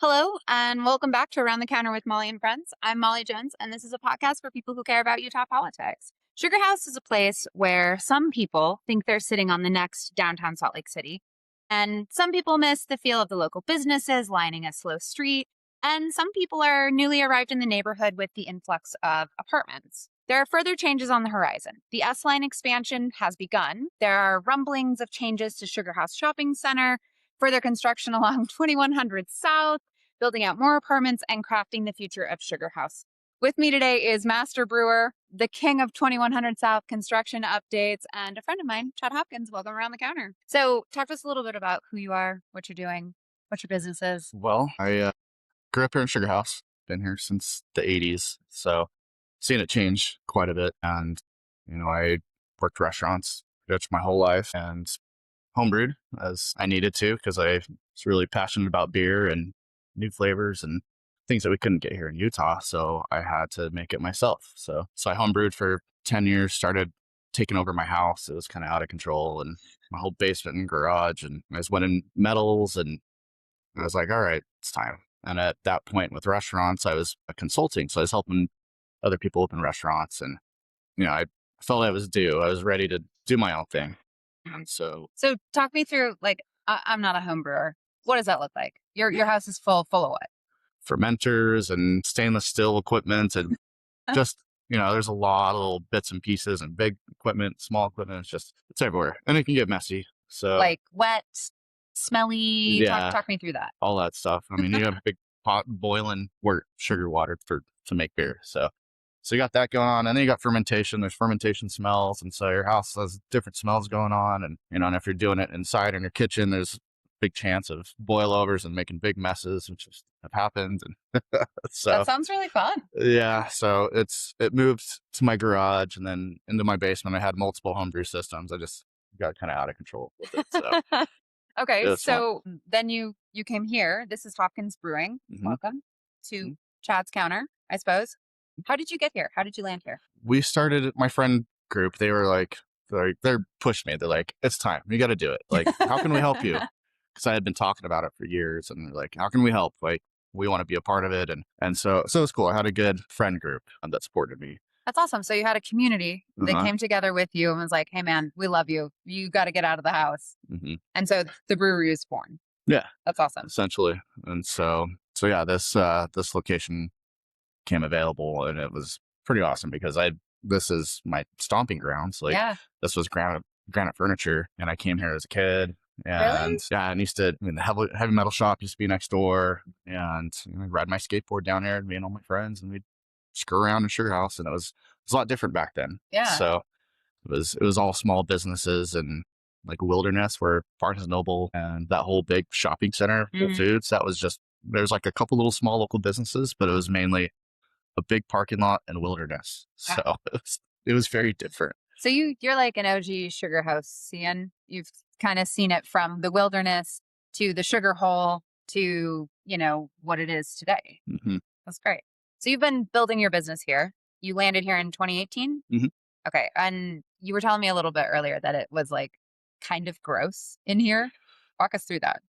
Hello, and welcome back to Around the Counter with Molly and Friends. I'm Molly Jones, and this is a podcast for people who care about Utah politics. Sugarhouse is a place where some people think they're sitting on the next downtown Salt Lake City, and some people miss the feel of the local businesses lining a slow street, and some people are newly arrived in the neighborhood with the influx of apartments. There are further changes on the horizon. The S Line expansion has begun. There are rumblings of changes to Sugarhouse Shopping Center, further construction along 2100 South, building out more apartments, and crafting the future of Sugarhouse. With me today is Master Brewer, the king of 2100 South construction updates, and a friend of mine, Chad Hopkins. Welcome Around the Counter. So talk to us a little bit about who you are, what you're doing, what your business is. Well, I grew up here in Sugarhouse, been here since the 80s, so seen it change quite a bit. And, I worked restaurants pretty much my whole life and homebrewed as I needed to because I was really passionate about beer and new flavors and things that we couldn't get here in Utah. So I had to make it myself. So I homebrewed for 10 years, started taking over my house. It was kind of out of control and my whole basement and garage. And I just went in metals and I was like, all right, it's time. And at that point with restaurants, I was consulting. So I was helping other people open restaurants. And, I felt I was due. I was ready to do my own thing. And so talk me through, I'm not a home brewer. What does that look like? Your house is full of what? fermenters and stainless steel equipment and just, there's a lot of little bits and pieces and big equipment, small equipment. It's everywhere and it can get messy. So Like wet, smelly. Yeah. Talk me through that. All that stuff. I mean, you have a big pot boiling sugar water to make beer. So you got that going on, and then you got fermentation. There's fermentation smells, and so your house has different smells going on. And and if you're doing it inside in your kitchen, there's a big chance of boilovers and making big messes, which just have happened. And so That sounds really fun. yeah, so it moved to my garage and then into my basement. I had multiple homebrew systems. I just got kind of out of control with it. So Okay, it was fun. so then you came here. This is Hopkins Brewing. Mhm. Welcome to Mhm. Chad's Counter, I suppose. How did you get here? How did you land here? We started my friend group. They were like, they pushed me. They're like, it's time. You got to do it. Like, how can we help you? Because I had been talking about it for years, and they're like, how can we help? Like, we want to be a part of it, and so it was cool. I had a good friend group that supported me. That's awesome. So you had a community that Uh-huh. came together with you and was like, "Hey, man, we love you. You got to get out of the house." Hmm. And so the brewery is born. Yeah, That's awesome. essentially. And so yeah, this location came available, and it was pretty awesome because this is my stomping grounds. Like, Yeah. this was granite furniture, and I came here as a kid. Really? And yeah, the heavy metal shop used to be next door, and I'd ride my skateboard down there, and me and all my friends, and we'd screw around in Sugarhouse, and it was a lot different back then. Yeah. So it was all small businesses and like Wilderness, where Barnes and Noble and that whole big shopping center, Whole Mhm. Foods. That was just there's like a couple little small local businesses, but it was mainly a big parking lot and Wilderness. So Wow. it was very different. So you're like an OG Sugar House-ian. You've kind of seen it from the wilderness to the sugar hole to, what it is today. Hmm. That's great. So you've been building your business here. You landed here in 2018? Mhm. Okay. And you were telling me a little bit earlier that it was like kind of gross in here. Walk us through that.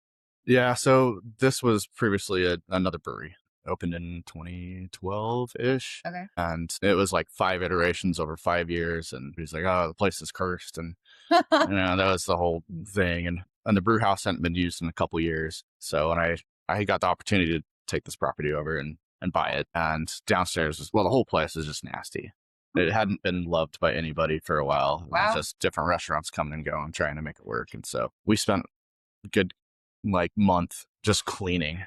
Yeah, so this was previously another brewery. Opened in 2012-ish. Okay. And it was like 5 iterations over 5 years. And he's like, oh, the place is cursed. And that was the whole thing. And the brew house hadn't been used in a couple years. So when I got the opportunity to take this property over and buy it. And downstairs the whole place is just nasty. It hadn't been loved by anybody for a while. It was Wow. just different restaurants coming and going, trying to make it work. And so we spent a good month just cleaning.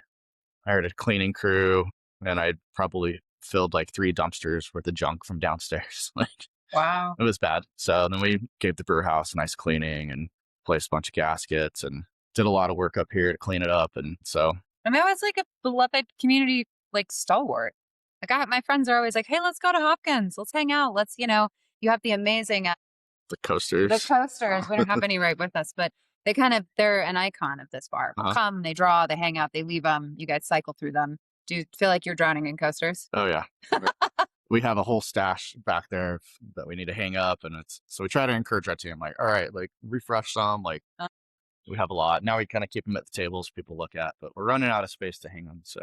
I hired a cleaning crew, and I probably filled like 3 dumpsters worth of junk from downstairs. Like, Wow. it was bad. So then we gave the brewer house a nice cleaning and placed a bunch of gaskets and did a lot of work up here to clean it up. And so And that was like a beloved community, like stalwart. My friends are always like, "Hey, let's go to Hopkins. Let's hang out. Let's, you have the amazing the coasters. the coasters. We don't have any right with us, but they're an icon of this bar. Uh-huh. Come, they draw, they hang out, they leave them. You guys cycle through them. Do you feel like you're drowning in coasters? Oh yeah. We have a whole stash back there that we need to hang up, and so we try to encourage our team, like, all right, like refresh some, like Uh. We have a lot. Now we kind of keep them at the tables people look at, but we're running out of space to hang them. So,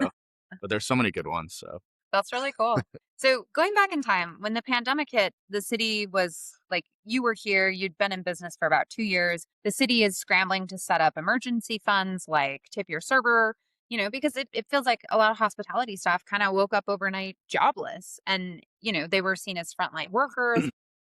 but there's so many good ones. So That's really cool. So going back in time, when the pandemic hit, the city was like, you were here, you'd been in business for about 2 years. The city is scrambling to set up emergency funds like tip your server, because it feels like a lot of hospitality staff kind of woke up overnight jobless and, they were seen as frontline workers.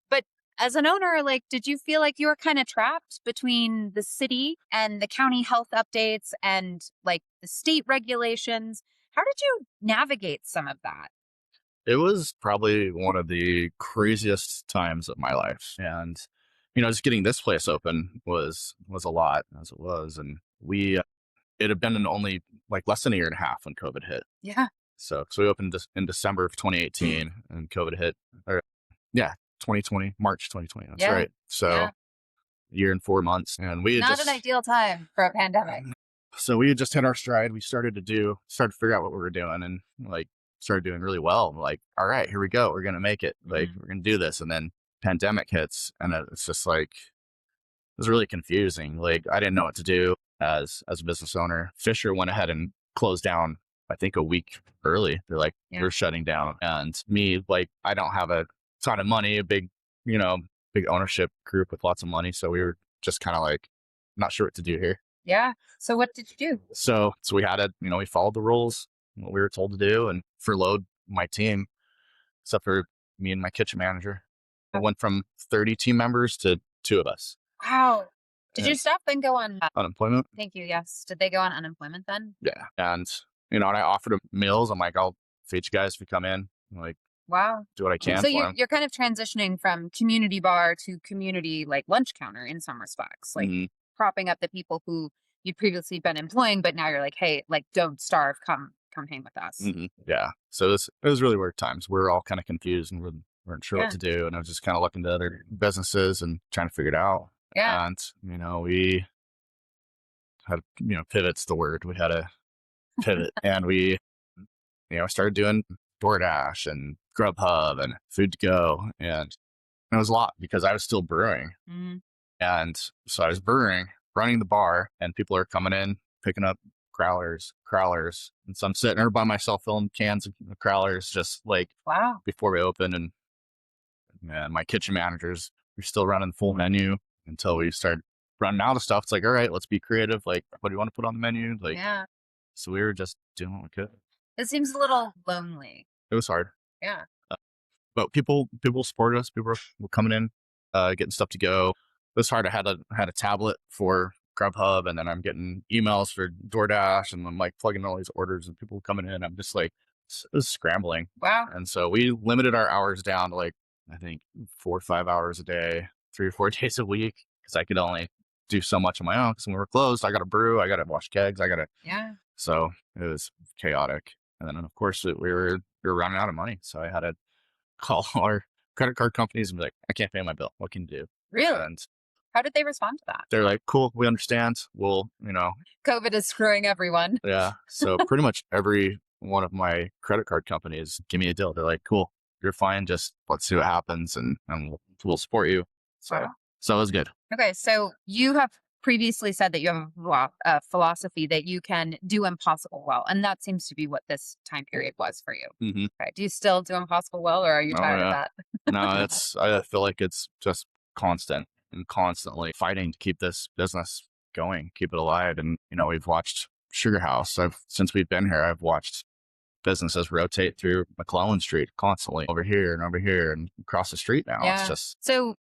But as an owner, like, did you feel like you were kind of trapped between the city and the county health updates and like the state regulations? How did you navigate some of that? it was probably one of the craziest times of my life. And, just getting this place open was a lot as it was. And it had been in only like less than a year and a half when COVID hit. Yeah. So we opened this in December of 2018 and COVID hit, or yeah, 2020, March 2020. That's Yeah. right. So Yeah. year and 4 months, and we had Not an ideal time for a pandemic. so we had just hit our stride. We started to figure out what we were doing, and like started doing really well. Like, all right, here we go. We're gonna make it. Like, we're gonna do this. And then pandemic hits, and it's just like it was really confusing. Like, I didn't know what to do as a business owner. Fisher went ahead and closed down, I think, a week early. They're like, Yeah. we're shutting down. And me, like, I don't have a ton of money, a you know, big ownership group with lots of money. So we were just kind of like, not sure what to do here. Yeah. So what did you do? So we had to, we followed the rules, what we were told to do, and furloughed my team, except for me and my kitchen manager. I went from 30 team members to 2 of us. Wow. Did your And staff then go on? unemployment? Thank you. Yes. Did they go on unemployment then? Yeah. And, and I offered them meals. I'm like, I'll feed you guys if you come in. Like, Wow. do what I can So for you're them. you're kind of transitioning from community bar to community like lunch counter in some respects, like propping up the people who you'd previously been employing, but now you're like, hey, like don't starve, come hang with us. Yeah. So it was really weird times. We were all kind of confused and weren't sure Yeah. what to do. And I was just kind of looking to other businesses and trying to figure it out. Yeah. And, we had, pivot's the word. We had to pivot, and we, started doing DoorDash and Grubhub and Food to Go. And it was a lot because I was still brewing. And so I was brewing, running the bar, and people are coming in, picking up crowlers. And so I'm sitting there by myself filling cans of crowlers just like Wow. before we open. And my kitchen managers, we're still running the full menu until we start running out of stuff. It's like, all right, let's be creative. Like, what do you want to put on the menu? Like, Yeah. so we were just doing what we could. It seems a little lonely. It was hard. Yeah. But people supported us. People were coming in, getting stuff to go. It was hard. I had a tablet for Grubhub, and then I'm getting emails for DoorDash, and I'm like plugging all these orders and people coming in. I'm just like, it was scrambling. Wow. And so we limited our hours down to like, I think 4 or 5 hours a day, 3 or 4 days a week, because I could only do so much on my own. Because when we were closed, I got to brew, I got to wash kegs, Yeah. So it was chaotic. And then of course we were running out of money, so I had to call our credit card companies and be like, I can't pay my bill. What can you do? Really? And How did they respond to that? they're like, cool, we understand. We'll, COVID is screwing everyone. yeah. So pretty much every one of my credit card companies give me a deal. They're like, cool, you're fine. Just let's see what happens, and we'll support you. So Wow. so it was good. Okay, so you have previously said that you have a philosophy that you can do impossible well, and that seems to be what this time period was for you. Okay, do you still do impossible well, or are you tired of that? No, I feel like it's just constant and constantly fighting to keep this business going, keep it alive. And we've watched Sugarhouse. Since we've been here, I've watched businesses rotate through McClellan Street constantly, over here and across the street now. Yeah. It's just So,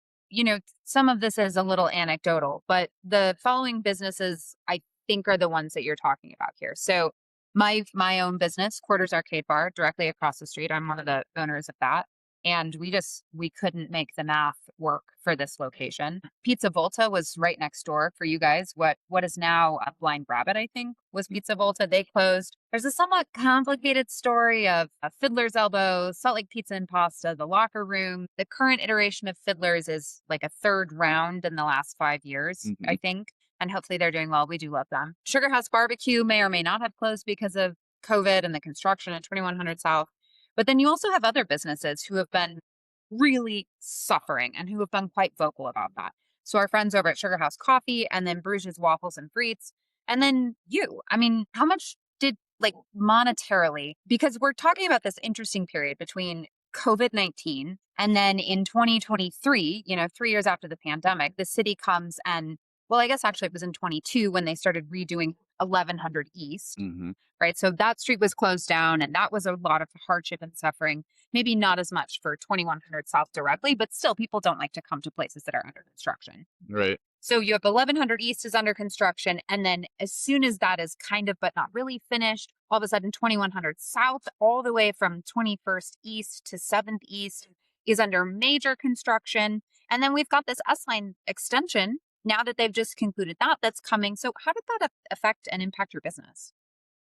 some of this is a little anecdotal, but the following businesses I think are the ones that you're talking about here. So my own business, Quarters Arcade Bar, directly across the street. I'm one of the owners of that. And we couldn't make the math work for this location. Pizza Volta was right next door for you guys. What is now a Blind Rabbit, I think, was Pizza Volta. They closed. There's a somewhat complicated story of a Fiddler's Elbow, Salt Lake Pizza and Pasta, the Locker Room. The current iteration of Fiddler's is like a third round in the last 5 years, I think. And hopefully they're doing well. We do love them. Sugarhouse Barbecue may or may not have closed because of COVID and the construction at 2100 South. But then you also have other businesses who have been really suffering and who have been quite vocal about that. So our friends over at Sugarhouse Coffee, and then Bruges Waffles and Frites, and then you. I mean, how much did, like, monetarily, because we're talking about this interesting period between COVID-19 and then in 2023, 3 years after the pandemic, the city comes and, well, I guess actually it was in 22 when they started redoing 1100 East, Hmm. right? So that street was closed down, and that was a lot of hardship and suffering. Maybe not as much for 2100 South directly, but still, people don't like to come to places that are under construction. Right. So you have 1100 East is under construction. And then as soon as that is kind of, but not really finished, all of a sudden 2100 South, all the way from 21st East to 7th East, is under major construction. And then we've got this S line extension now that they've just concluded that's coming. So how did that affect and impact your business?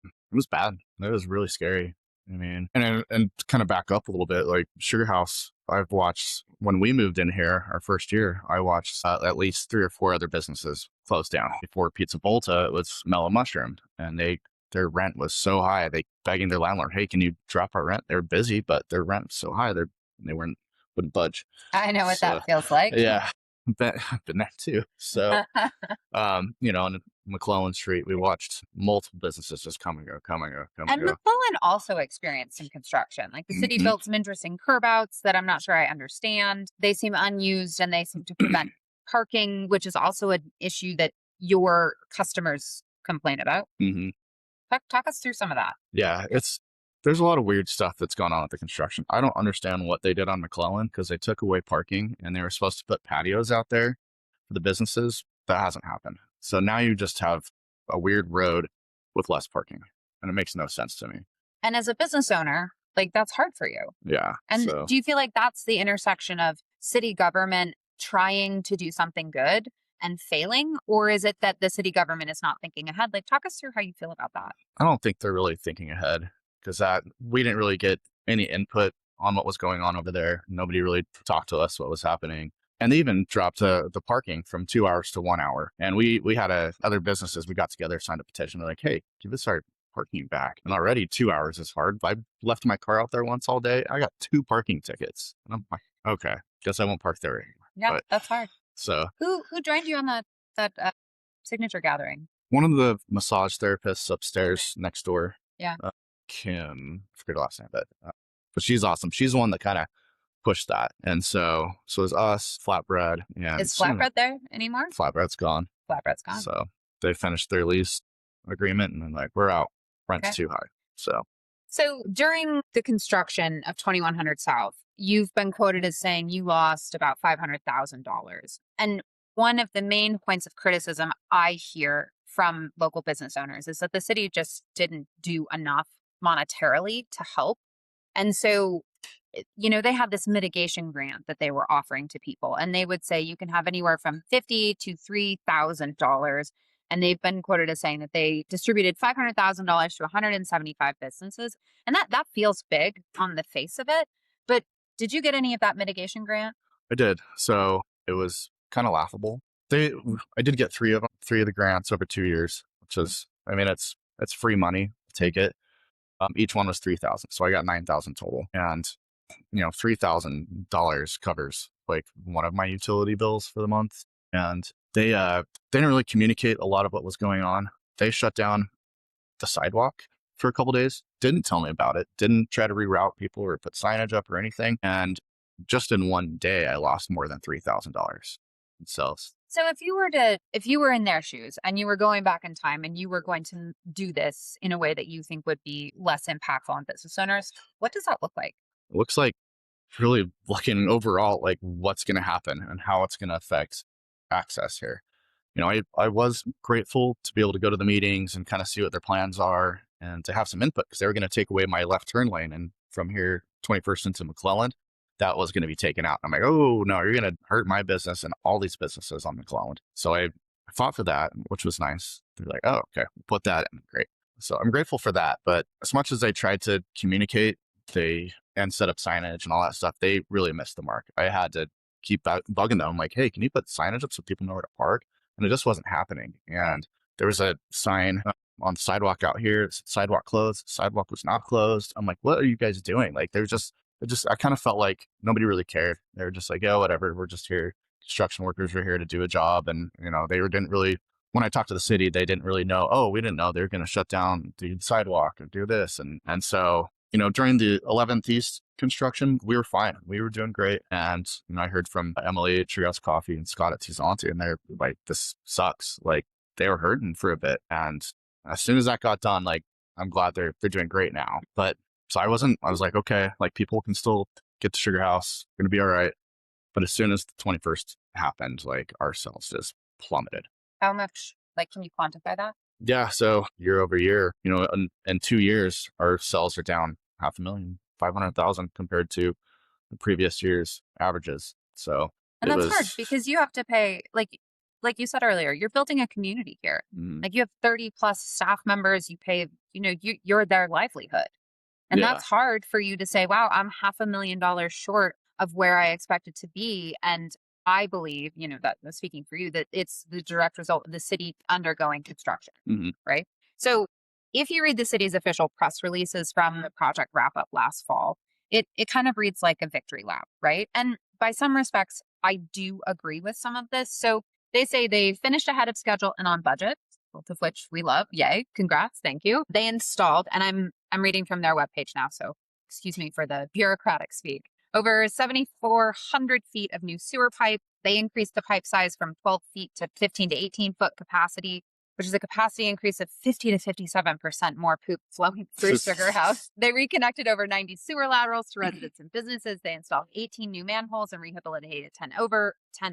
It was bad. It was really scary. I mean, and to kind of back up a little bit, like Sugar House, I've watched when we moved in here our first year. I watched at least 3 or 4 other businesses close down. Before Pizza Volta, it was Mellow Mushroom, and their rent was so high. They begging their landlord, "Hey, can you drop our rent?" They were busy, but their rent was so high they wouldn't budge. I know what So that feels like. yeah, but I've been there too. So on McClellan Street, we watched multiple businesses just come and go, come and go, come and And go. McClellan also experienced some construction. Like, the city Mhm. built some interesting curb outs that I'm not sure I understand. They seem unused, and they seem to prevent parking, which is also an issue that your customers complain about. Mhm. Talk us through some of that. Yeah, there's a lot of weird stuff that's gone on with the construction. I don't understand what they did on McClellan because they took away parking and they were supposed to put patios out there for the businesses. That hasn't happened. So now you just have a weird road with less parking, and it makes no sense to me. And as a business owner, like, that's hard for you. Yeah. And So do you feel like that's the intersection of city government trying to do something good and failing? Or is it that the city government is not thinking ahead? Like, talk us through how you feel about that. I don't think they're really thinking ahead because that we didn't really get any input on what was going on over there. Nobody really talked to us what was happening. And they even dropped the parking from 2 hours to 1 hour. And we had other businesses, we got together, signed a petition. They're like, "Hey, give us our parking back." And already 2 hours is hard. I left my car out there once all day. I got 2 parking tickets. And I'm like, okay, guess I won't park there anymore. Yeah, But that's hard. so Who joined you on that signature gathering? one of the massage therapists upstairs next door, Yeah. Kim, I forget her last name, but she's awesome. She's the one that kind of pushed that. And so it's us, Flatbread, and Is Flatbread there anymore? Flatbread's gone. Flatbread's gone. So they finished their lease agreement and then, like, we're out. Rent's Okay. too high. So during the construction of 2100 South, you've been quoted as saying you lost about $500,000. And one of the main points of criticism I hear from local business owners is that the city just didn't do enough monetarily to help. And so, they had this mitigation grant that they were offering to people, and they would say you can have anywhere from $50 to $3,000. And they've been quoted as saying that they distributed $500,000 to 175 businesses. And that feels big on the face of it. But did you get any of that mitigation grant? I did. So it was kind of laughable. I did get three of the grants over 2 years, which is, I mean, it's free money. Take it. Each one was 3,000, so I got 9,000 total, and $3,000 covers like one of my utility bills for the month. And they didn't really communicate a lot of what was going on. They shut down the sidewalk for a couple days. Didn't tell me about it. Didn't try to reroute people or put signage up or anything. And just in one day, I lost more than $3,000 in sales. So if you were in their shoes and you were going back in time and you were going to do this in a way that you think would be less impactful on business owners, what does that look like? It looks like really looking overall like what's going to happen and how it's going to affect access here. I was grateful to be able to go to the meetings and kind of see what their plans are and to have some input because they were going to take away my left turn lane. And from here, 21st into McClellan, that was going to be taken out. I'm like, oh, no, you're going to hurt my business and all these businesses on McClellan. So I fought for that, which was nice. They're like, oh, okay, we'll put that in. Great. So I'm grateful for that. But as much as I tried to communicate and set up signage and all that stuff, they really missed the mark. I had to keep bugging them. I'm like, hey, can you put signage up so people know where to park? And it just wasn't happening. And there was a sign on the sidewalk out here. It said sidewalk closed. Sidewalk was not closed. I'm like, what are you guys doing? Like, I kind of felt like nobody really cared. They were just like, oh, whatever. We're just here construction workers were here to do a job, and didn't really. When I talked to the city, they didn't really know. Oh, we didn't know they were going to shut down the sidewalk and do this, and so during the 11th East construction, we were fine. We were doing great, and I heard from Emily at Sugarhouse Coffee and Scott at Tizante, and they're like, "This sucks." Like they were hurting for a bit, and as soon as that got done, like I'm glad they're doing great now. But so I was like, okay, like people can still get to Sugarhouse, gonna be all right. But as soon as the 21st happened, like our sales just plummeted. How much? Like, can you quantify that? Yeah. So year over year, in 2 years, our sales are down 500,000, 500,000 compared to the previous year's averages. So And it that's hard was, because you have to pay, like you said earlier, you're building a community here. Like you have 30 plus staff members, you pay, you're their livelihood. And yeah. that's hard for you to say, wow, I'm $500,000 short of where I expected to be. And I believe, that speaking for you, that it's the direct result of the city undergoing construction, Mhm. right? So if you read the city's official press releases from the project wrap up last fall, it kind of reads like a victory lap, right? And by some respects, I do agree with some of this. So they say they finished ahead of schedule and on budget, both of which we love. Yay. Congrats. Thank you. They installed, and I'm reading from their webpage now, so excuse me for the bureaucratic speak. Over 7,400 feet of new sewer pipe. They increased the pipe size from 12 feet to 15 to 18-foot capacity, which is a capacity increase of 50 to 57% more poop flowing through Sugarhouse. They reconnected over 90 sewer laterals to residents and businesses. They installed 18 new manholes and rehabilitated 10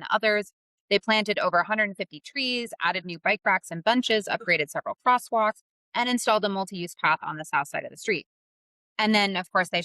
others. They planted over 150 trees, added new bike racks and benches, upgraded several crosswalks, and installed a multi-use path on the south side of the street. And then, of course, they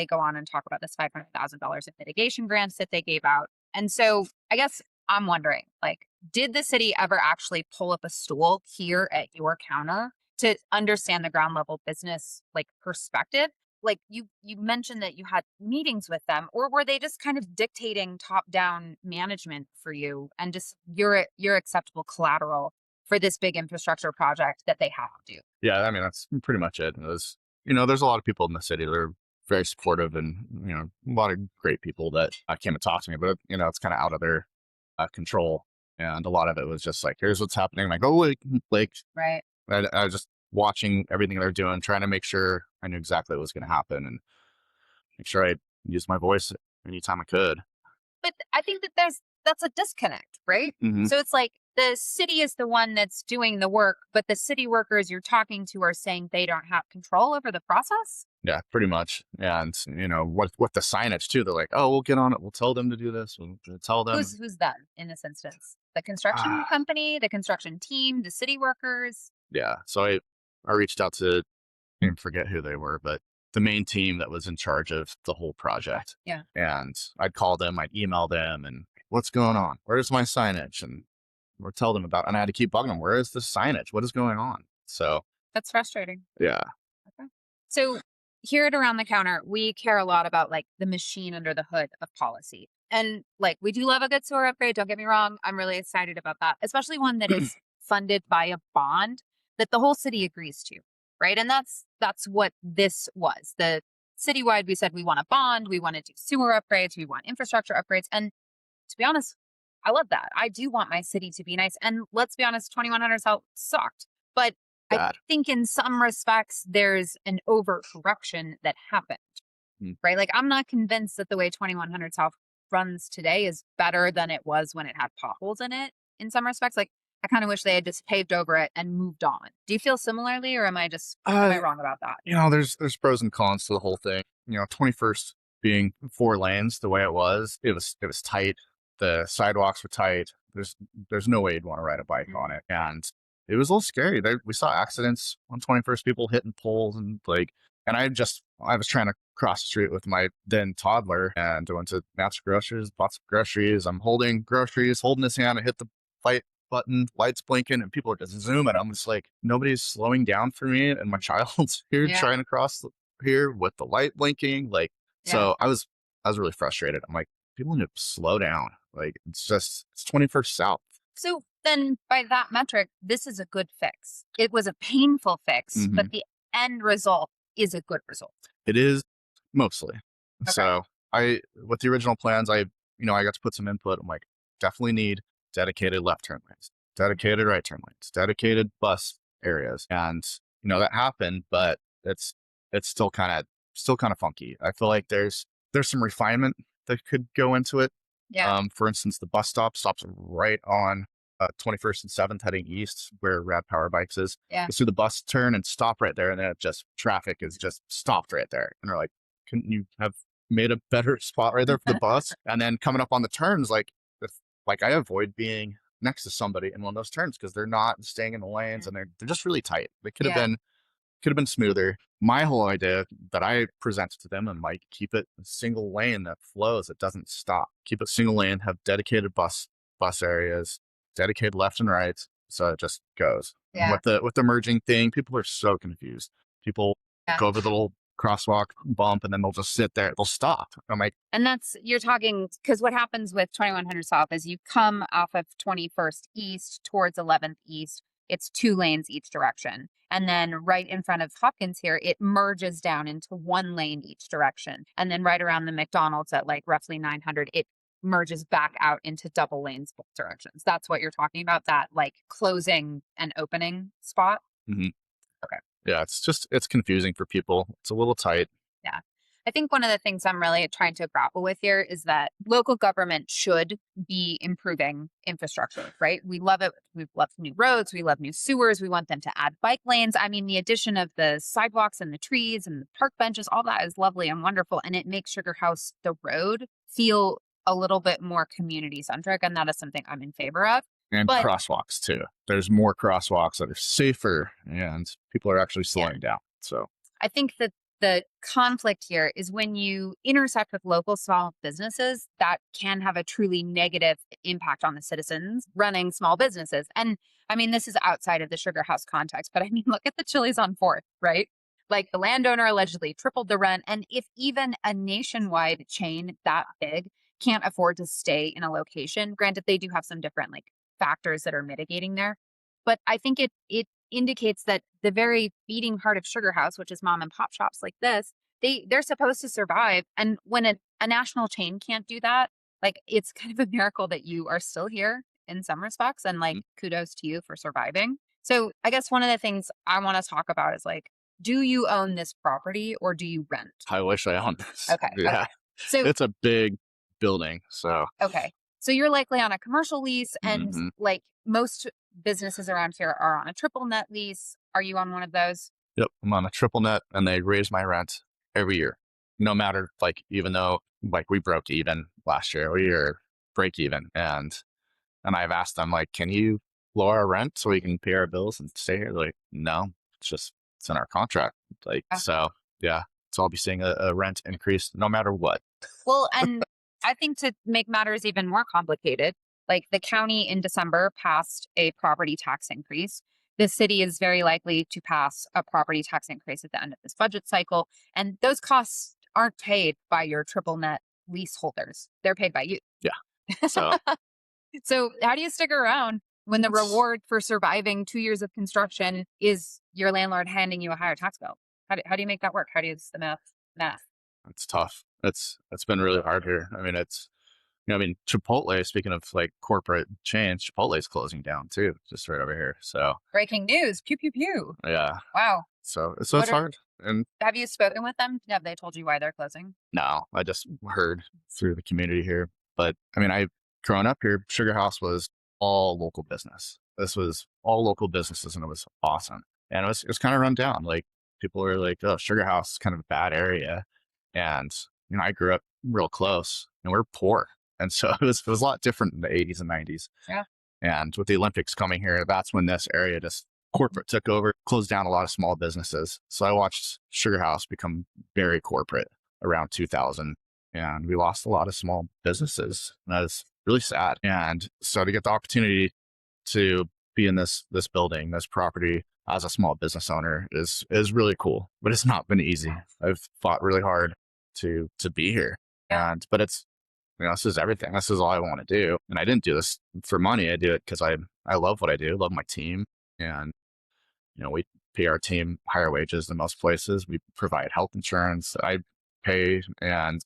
go on and talk about this $500,000 in mitigation grants that they gave out. And so I guess I'm wondering, like, did the city ever actually pull up a stool here at your counter to understand the ground level business, like, perspective? Like you mentioned that you had meetings with them, or were they just kind of dictating top down management for you and just your acceptable collateral for this big infrastructure project that they have to do? Yeah, I mean that's pretty much it. It was, there's a lot of people in the city that are very supportive, and a lot of great people that came and talked to me, but it's kind of out of their control, and a lot of it was just like, here's what's happening. I'm like, oh, like, Right. I was just watching everything they're doing, trying to make sure I knew exactly what was going to happen, and make sure I used my voice anytime I could. But I think that that's a disconnect, right? Mm-hmm. So it's like the city is the one that's doing the work, but the city workers you're talking to are saying they don't have control over the process. Yeah, pretty much. And with the signage too, they're like, oh, we'll get on it. We'll tell them to do this. We'll tell them. Who's them in this instance? The construction company, the construction team, the city workers. Yeah. So I reached out to, I forget who they were, but the main team that was in charge of the whole project. Yeah. And I'd call them, I'd email them, and what's going on? Where's my signage? And or tell them about, and I had to keep bugging them. Where is the signage? What is going on? So That's frustrating. yeah. Okay. So here at Around the Counter, we care a lot about like the machine under the hood of policy. And like we do love a good sewer upgrade. Don't get me wrong. I'm really excited about that, especially one that is funded by a bond that the whole city agrees to. Right. And that's what this was. The citywide, we said we want a bond, we want to do sewer upgrades, we want infrastructure upgrades. And to be honest, I love that. I do want my city to be nice. And let's be honest, 2100 South sucked. But I think in some respects, there's an overcorrection that happened, right? Like, I'm not convinced that the way 2100 South runs today is better than it was when it had potholes in it in some respects. Like, I kind of wish they had just paved over it and moved on. Do you feel similarly, or am I wrong about that? There's pros and cons to the whole thing. 21st being 4 lanes the way it was tight. The sidewalks were tight. There's no way you'd want to ride a bike on it. And it was a little scary. We saw accidents on 21st, people hitting poles and I was trying to cross the street with my then toddler, and I went to Natural Grocers, bought some groceries. I'm holding groceries, holding his hand. I hit the fight button, lights blinking, and people are just zooming. I'm just like, nobody's slowing down for me, and my child's here trying to cross here with the light blinking. So I was really frustrated. I'm like, people need to slow down. Like, it's 21st South. So then by that metric, this is a good fix. It was a painful fix, but the end result is a good result. It is mostly. Okay. So with the original plans, I got to put some input. I'm like, definitely need dedicated left turn lanes, dedicated right turn lanes, dedicated bus areas. And, that happened, but it's still kind of funky. I feel like there's some refinement that could go into it. Yeah. For instance, the bus stop stops right on 21st and 7th heading east where Rad Power Bikes is. Yeah. You see the bus turn and stop right there, and then traffic is just stopped right there. And they're like, couldn't you have made a better spot right there for the bus? And then coming up on the turns, I avoid being next to somebody in one of those turns because they're not staying in the lanes and they're just really tight. They could have been smoother. My whole idea that I presented to them and keep it a single lane that flows, it doesn't stop. Keep it single lane, have dedicated bus areas, dedicated left and right, so it just goes. Yeah. With the merging thing, people are so confused. People go over the little crosswalk bump and then they'll just sit there. They'll stop. I'm like, and you're talking, because what happens with 2100 South is you come off of 21st East towards 11th East. It's 2 lanes each direction. And then right in front of Hopkins here, it merges down into 1 lane each direction. And then right around the McDonald's at roughly 900, it merges back out into double lanes both directions. That's what you're talking about, that closing and opening spot. mm-hmm. Okay. Yeah, it's confusing for people. It's a little tight. Yeah. I think one of the things I'm really trying to grapple with here is that local government should be improving infrastructure, right? We love it. We love new roads. We love new sewers. We want them to add bike lanes. I mean, the addition of the sidewalks and the trees and the park benches, all that is lovely and wonderful. And it makes Sugarhouse, the road, feel a little bit more community centric. And that is something I'm in favor of. And crosswalks too. There's more crosswalks that are safer and people are actually slowing down. So I think that the conflict here is when you intersect with local small businesses, that can have a truly negative impact on the citizens running small businesses. And I mean, this is outside of the Sugarhouse context, but I mean, look at the Chili's on 4th, right? The landowner allegedly tripled the rent. And if even a nationwide chain that big can't afford to stay in a location, granted, they do have some different factors that are mitigating there. But I think it indicates that the very beating heart of Sugarhouse, which is mom and pop shops like this, they're supposed to survive. And when a national chain can't do that, it's kind of a miracle that you are still here in some respects. And kudos to you for surviving. So I guess one of the things I want to talk about is do you own this property or do you rent? I wish I owned this. Okay. Yeah. Okay. So it's a big building. So okay. So you're likely on a commercial lease, and mm-hmm. Most businesses around here are on a triple net lease. Are you on one of those? Yep, I'm on a triple net, and they raise my rent every year, no matter even though we broke even last year, we are break even, and I've asked them can you lower our rent so we can pay our bills and stay here? No, it's in our contract. So yeah, so I'll be seeing a rent increase no matter what. Well, and I think to make matters even more complicated, the county in December passed a property tax increase. The city is very likely to pass a property tax increase at the end of this budget cycle. And those costs aren't paid by your triple net leaseholders. They're paid by you. Yeah. So, so how do you stick around when the reward for surviving 2 years of construction is your landlord handing you a higher tax bill? How do you make that work? How do you do the math? It's tough. It's been really hard here. I mean, Chipotle, speaking of corporate chains, Chipotle is closing down too, just right over here. So breaking news. Pew, pew, pew. Yeah. Wow. So it's hard. And have you spoken with them? Have they told you why they're closing? No, I just heard through the community here. But I mean, growing up here, Sugarhouse was all local business. This was all local businesses and it was awesome. And it was kind of run down. People were oh, Sugarhouse is kind of a bad area. And, I grew up real close and we're poor. And so it was a lot different in the 80s and 90s. Yeah. And with the Olympics coming here, that's when this area just corporate took over, closed down a lot of small businesses. So I watched Sugarhouse become very corporate around 2000. And we lost a lot of small businesses. And that is really sad. And so to get the opportunity to be in this building, this property as a small business owner is really cool. But it's not been easy. I've fought really hard to be here. But it's this is everything. This is all I want to do. And I didn't do this for money. I do it because I love what I do, love my team. And, we pay our team higher wages than most places. We provide health insurance. I pay. And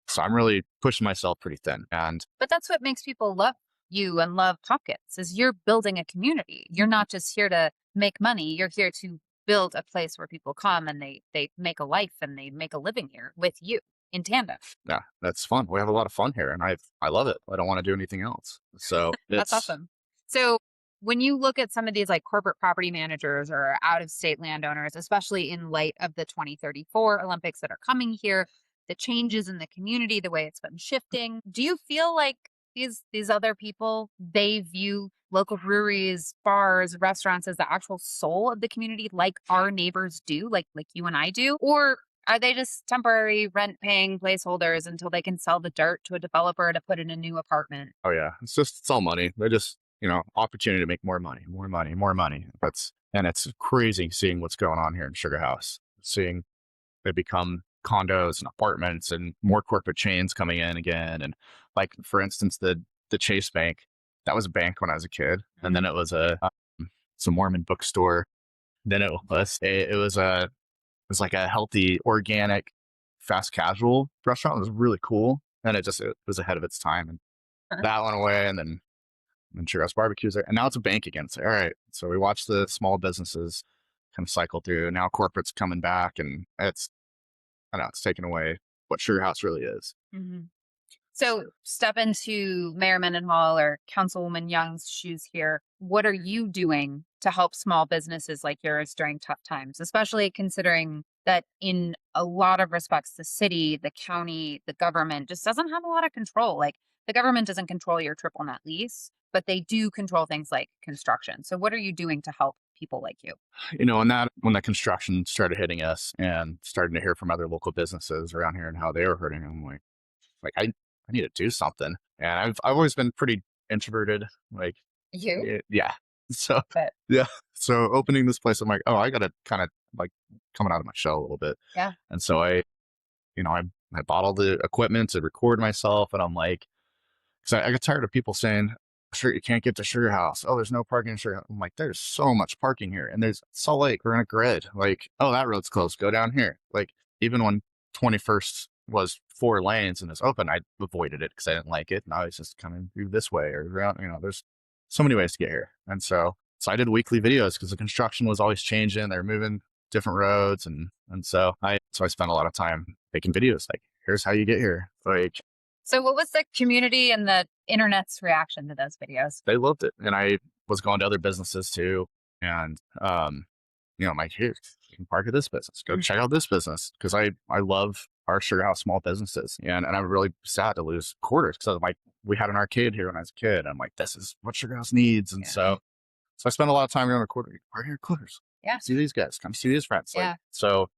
so I'm really pushing myself pretty thin. But that's what makes people love you and love Hopkins is you're building a community. You're not just here to make money. You're here to build a place where people come and they make a life and they make a living here with you in tandem. Yeah, that's fun. We have a lot of fun here, and I love it. I don't want to do anything else. So That's it's awesome. So when you look at some of these like corporate property managers or out of state landowners, especially in light of the 2034 Olympics that are coming here, the changes in the community, the way it's been shifting, do you feel like these other people, they view local breweries, bars, restaurants as the actual soul of the community like our neighbors do, like you and I do? Or are they just temporary rent paying placeholders until they can sell the dirt to a developer to put in a new apartment? oh yeah, it's all money. They just opportunity to make more money, more money, more money. And it's crazy seeing what's going on here in Sugarhouse. Seeing they become condos and apartments and more corporate chains coming in again. And like for instance, the Chase Bank, that was a bank when I was a kid, and then it was it's a Mormon bookstore. Then it was like a healthy, organic, fast casual restaurant. It was really cool, and it was ahead of its time. And Uh-huh. that went away, and then Churros Barbecue's there, and now it's a bank again. So all right, so we watch the small businesses kind of cycle through. Now corporate's coming back, and I don't know, it's taken away what Sugar House really is. Mhm. So step into Mayor Mendenhall or Councilwoman Young's shoes here. What are you doing to help small businesses like yours during tough times, especially considering that in a lot of respects, the city, the county, the government just doesn't have a lot of control. Like the government doesn't control your triple net lease, but they do control things like construction. So what are you doing to help people like you? And that when the construction started hitting us and starting to hear from other local businesses around here and how they were hurting, I'm like I need to do something. And I've always been pretty introverted. Like You? yeah. So But yeah. So opening this place, I'm like, oh, I gotta kind of like coming out of my shell a little bit. yeah. And so I bought all the equipment to record myself, and I'm like, because I got tired of people saying, sure, you can't get to Sugar House. Oh, there's no parking in Sugar House. I'm like, there's so much parking here. And there's Salt Lake, we're in a grid. Like, oh, that road's closed. Go down here. Like, even when 21st was 4 lanes and it's open, I avoided it because I didn't like it. And I was just coming through this way or around, there's so many ways to get here. And so I did weekly videos because the construction was always changing. They're moving different roads. And so I spent a lot of time making videos like, here's how you get here. Like, So what was the community and the internet's reaction to those videos? they loved it. And I was going to other businesses too. And, I'm like, here, you can park at this business. Go check out this business. Cause I love our Sugar House small businesses. And I'm really sad to lose quarters. Cause like we had an arcade here when I was a kid. And I'm like, this is what Sugar House needs. And Yeah. so I spent a lot of time going to quarter. Park here, quarters. Yeah. See these guys. Come see these friends. Like, Yeah. so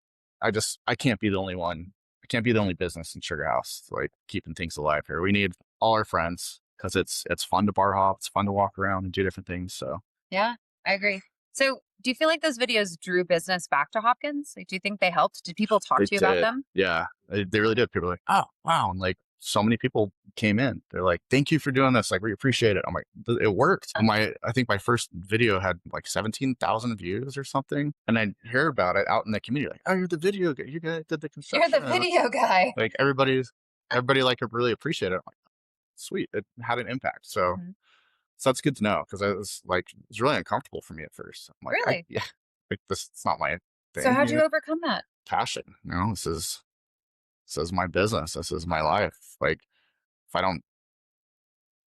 I can't be the only one. I can't be the only business in Sugar House, like keeping things alive here. We need all our friends because it's fun to bar hop. It's fun to walk around and do different things. So Yeah, I agree. So do you feel like those videos drew business back to Hopkins? Like, do you think they helped? Did people talk they to you about did. them? Yeah, they really did. People were like, oh, wow. And like so many people came in. They're like, thank you for doing this. Like, we appreciate it. I'm like, it worked. I think my first video had like 17,000 views or something. And I hear about it out in the community. Like, oh, you're the video guy. You guys did the You're construction. the video guy. Like everybody like really appreciated it. I'm like, sweet. It had an impact. So Mhm. So that's good to know because it was really uncomfortable for me at first. I'm like, Really? yeah, like it's not my So thing. how'd you overcome that? Passion. This is my business. This is my life. Like if I don't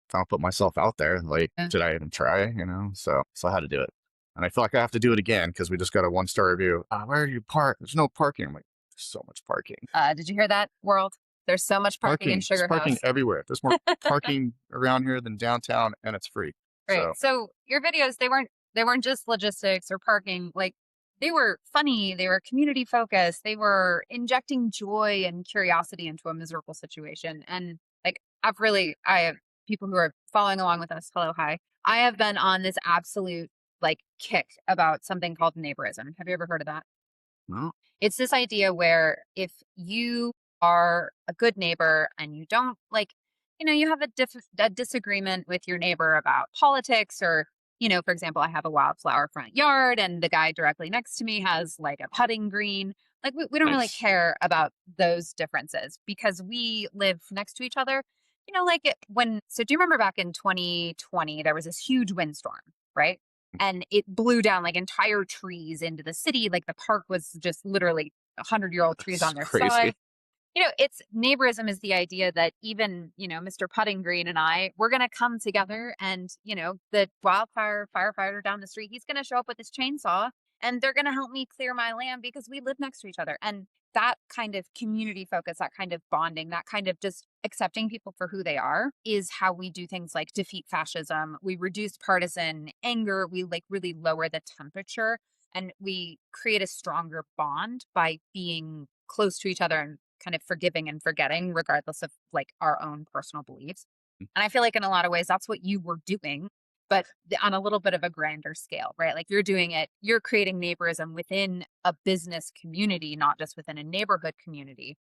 if I don't put myself out there, like Yeah. did I even try? So I had to do it, and I feel like I have to do it again because we just got a 1-star review. Where are you parked? There's no parking. I'm like, there's so much parking. Did you hear that, world? There's so much parking in There's Sugar parking House. everywhere. There's more parking around here than downtown, and it's free. Right. So So your videos, they weren't just logistics or parking. Like they were funny, they were community focused, they were injecting joy and curiosity into a miserable situation. And like I have people who are following along with us. Hello, hi. I have been on this absolute like kick about something called neighborism. Have you ever heard of that? no, It's this idea where if you are a good neighbor and you don't like, you have a disagreement with your neighbor about politics or, for example, I have a wildflower front yard and the guy directly next to me has like a putting green. Like we don't really nice. care about those differences because we live next to each other. So do you remember back in 2020, there was this huge windstorm, right? And it blew down like entire trees into the city. Like the park was just literally 100-year-old trees It's on their crazy. side. It's neighborism is the idea that even, Mr. Putting Green and we're going to come together and, the wildfire firefighter down the street, he's going to show up with his chainsaw and they're going to help me clear my land because we live next to each other. And that kind of community focus, that kind of bonding, that kind of just accepting people for who they are is how we do things like defeat fascism. We reduce partisan anger. We like really lower the temperature and we create a stronger bond by being close to each other and kind of forgiving and forgetting regardless of like our own personal beliefs. And I feel like in a lot of ways that's what you were doing, but on a little bit of a grander scale, right? Like you're creating neighborism within a business community, not just within a neighborhood community.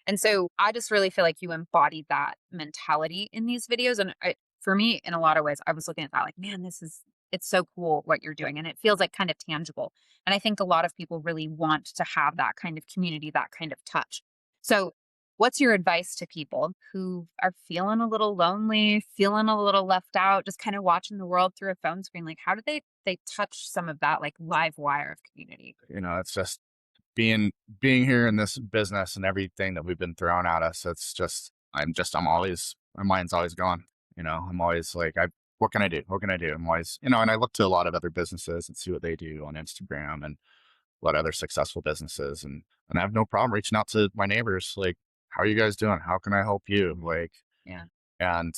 And so I just really feel like you embodied that mentality in these videos. And for me, in a lot of ways, I was looking at that like, man, it's so cool what you're doing. And it feels like kind of tangible. And I think a lot of people really want to have that kind of community, that kind of touch. So, what's your advice to people who are feeling a little lonely, feeling a little left out, just kind of watching the world through a phone screen? Like, how do they touch some of that like live wire of community? It's just being here in this business and everything that we've been thrown at us. It's just I'm always my mind's always gone. I'm always like what can I do? What can I do? I'm always and I look to a lot of other businesses and see what they do on Instagram and a lot of other successful businesses and I have no problem reaching out to my neighbors like, how are you guys doing? How can I help you? Like, Yeah. and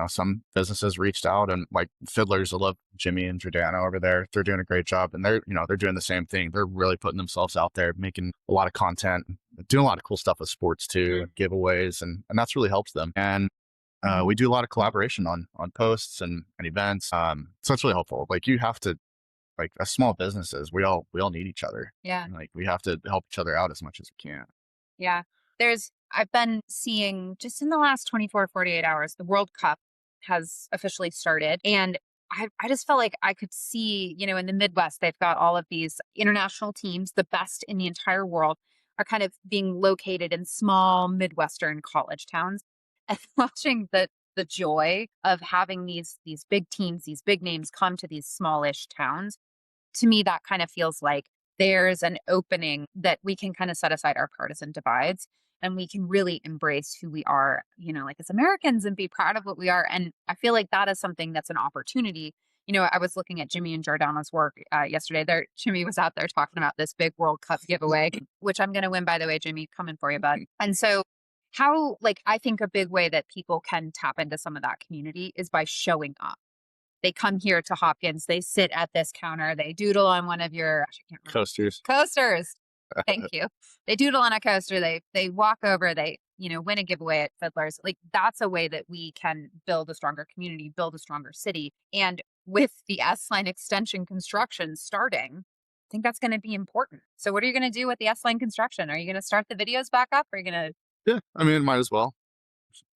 some businesses reached out and like Fiddlers, I love Jimmy and Jordana over there. They're doing a great job and they're doing the same thing. They're really putting themselves out there, making a lot of content, doing a lot of cool stuff with sports too, giveaways, and that's really helped them. And we do a lot of collaboration on posts and events. So it's really helpful. Like you have to like as small businesses, we all need each other. Yeah. Like we have to help each other out as much as we can. Yeah. I've been seeing just in the last 24, 48 hours, the World Cup has officially started. And I just felt like I could see, in the Midwest, they've got all of these international teams, the best in the entire world, are kind of being located in small Midwestern college towns. And watching the joy of having these big teams, these big names come to these smallish towns to me, that kind of feels like there's an opening that we can kind of set aside our partisan divides and we can really embrace who we are, like as Americans and be proud of what we are. And I feel like that is something that's an opportunity. I was looking at Jimmy and Jordana's work yesterday. Jimmy was out there talking about this big World Cup giveaway, which I'm going to win, by the way, Jimmy, coming for you, bud. And so, I think a big way that people can tap into some of that community is by showing up. They come here to Hopkins, they sit at this counter, they doodle on one of your I can't remember. Coasters. Coasters. Thank you. They doodle on a coaster, they walk over, they, win a giveaway at Fiddlers. Like that's a way that we can build a stronger community, build a stronger city. And with the S-Line extension construction starting, I think that's going to be important. So what are you going to do with the S-Line construction? Are you going to start the videos back up? Or are you going to Yeah, I mean, might as well.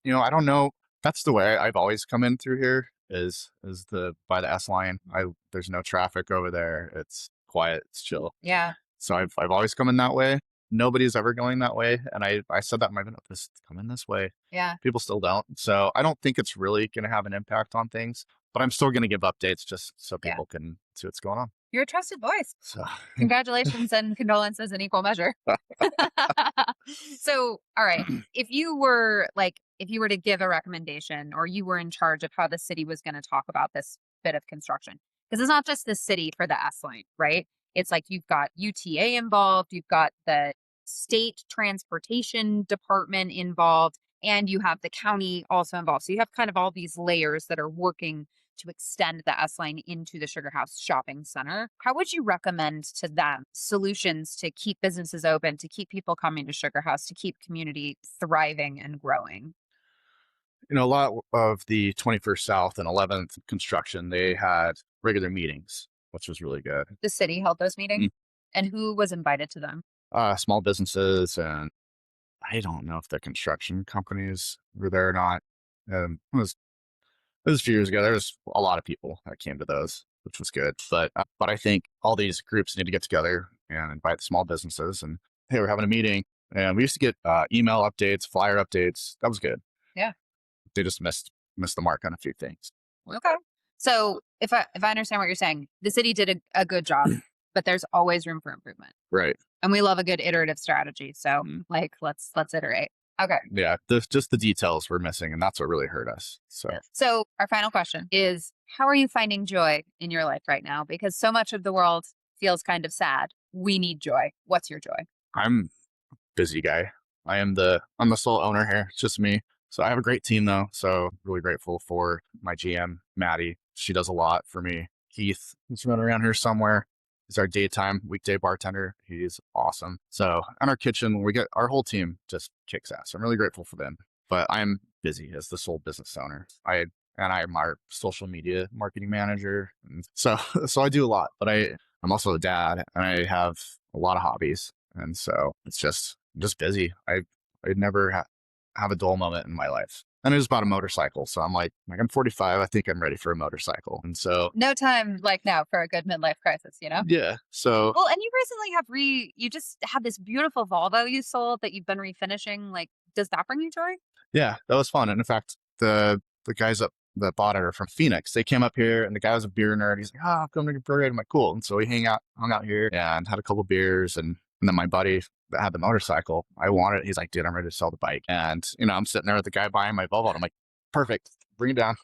I don't know. That's the way I've always come in through here is the by the S line. There's no traffic over there. It's quiet. It's chill. Yeah. So I've always come in that way. Nobody's ever going that way. And I said that in my video, this come in this way. Yeah. People still don't. So I don't think it's really going to have an impact on things, but I'm still going to give updates just so people can see what's going on. You're a trusted voice. So Congratulations and condolences in equal measure. So, all right. If you were to give a recommendation or you were in charge of how the city was going to talk about this bit of construction, because it's not just the city for the S line, right? It's like you've got UTA involved, you've got the state transportation department involved, and you have the county also involved. So you have kind of all these layers that are working to extend the S line into the Sugarhouse shopping center. How would you recommend to them solutions to keep businesses open, to keep people coming to Sugarhouse, to keep community thriving and growing? a lot of the 21st South and 11th construction, they had regular meetings, which was really good. The city held those meetings, and who was invited to them? Small businesses, and I don't know if the construction companies were there or not. It was a few years ago. There was a lot of people that came to those, which was good. But I think all these groups need to get together and invite the small businesses. And hey, we're having a meeting, and we used to get email updates, flyer updates. That was good. Yeah. they just missed the mark on a few things. Okay. So if I understand what you're saying, the city did a good job, but there's always room for improvement. Right. And we love a good iterative strategy. So like let's iterate. Okay. Yeah. Just the details were missing, and that's what really hurt us. So our final question is, how are you finding joy in your life right now? Because so much of the world feels kind of sad. We need joy. What's your joy? I'm a busy guy. I'm the sole owner here. It's just me. So I have a great team though. So really grateful for my GM, Maddie. She does a lot for me. Keith, he's running around here somewhere. He's our daytime weekday bartender. He's awesome. So in our kitchen, we get our whole team just kicks ass. I'm really grateful for them. But I'm busy as the sole business owner. I'm our social media marketing manager. And so I do a lot, but I'm also a dad and I have a lot of hobbies. And so it's just busy. I'd never have a dull moment in my life. And it was about a motorcycle. So I'm like I'm 45. I think I'm ready for a motorcycle. And so no time like now for a good midlife crisis, you know? yeah. So well, and you recently have you just had this beautiful Volvo you sold that you've been refinishing. Like, does that bring you joy? Yeah, that was fun. And in fact, the guys that bought it are from Phoenix. They came up here and the guy was a beer nerd. He's like, oh, come to Brewer. I'm like, cool. And so we hung out here and had a couple beers. And then my buddy that had the motorcycle, I wanted it. He's like, dude, I'm ready to sell the bike. And, I'm sitting there with the guy buying my Volvo. And I'm like, perfect. Bring it down.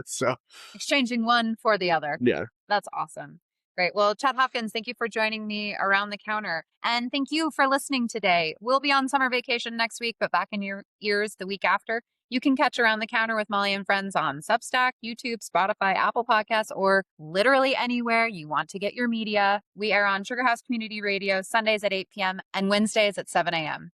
So exchanging one for the other. Yeah. That's awesome. Great. Well, Chad Hopkins, thank you for joining me around the counter. And thank you for listening today. We'll be on summer vacation next week, but back in your ears the week after. You can catch Around the Counter with Molly and Friends on Substack, YouTube, Spotify, Apple Podcasts, or literally anywhere you want to get your media. We air on Sugarhouse Community Radio Sundays at 8 p.m. and Wednesdays at 7 a.m.